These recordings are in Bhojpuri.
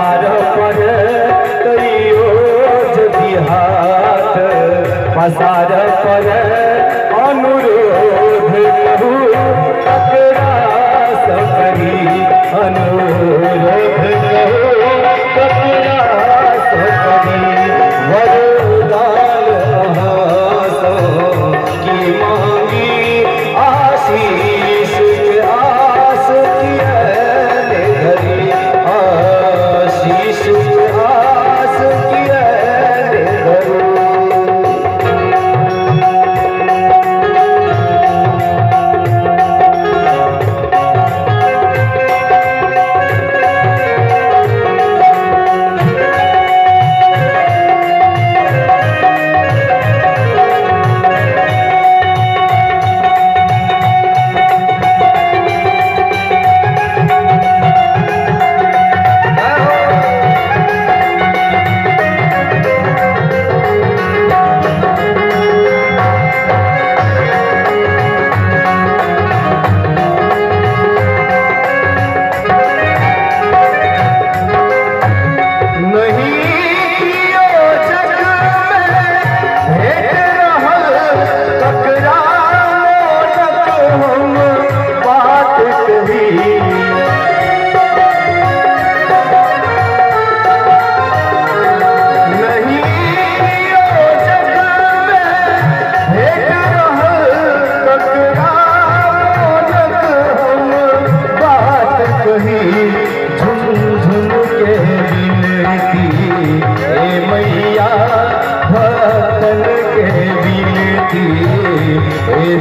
पसार पर करियो यदि हाथ पसार पर अनुरोध कहूँ ककरा सकरी अनुरोध कहूँ ककरा सकरी वरदान अहाँ सो की मांगी आशीष के आस किए धरी आशीष के आस किए धरी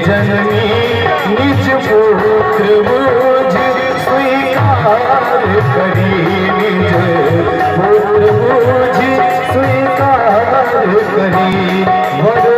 जननी निज पुत्र मुझ स्वीकार करी निज पुत्र मुझ स्वीकार करी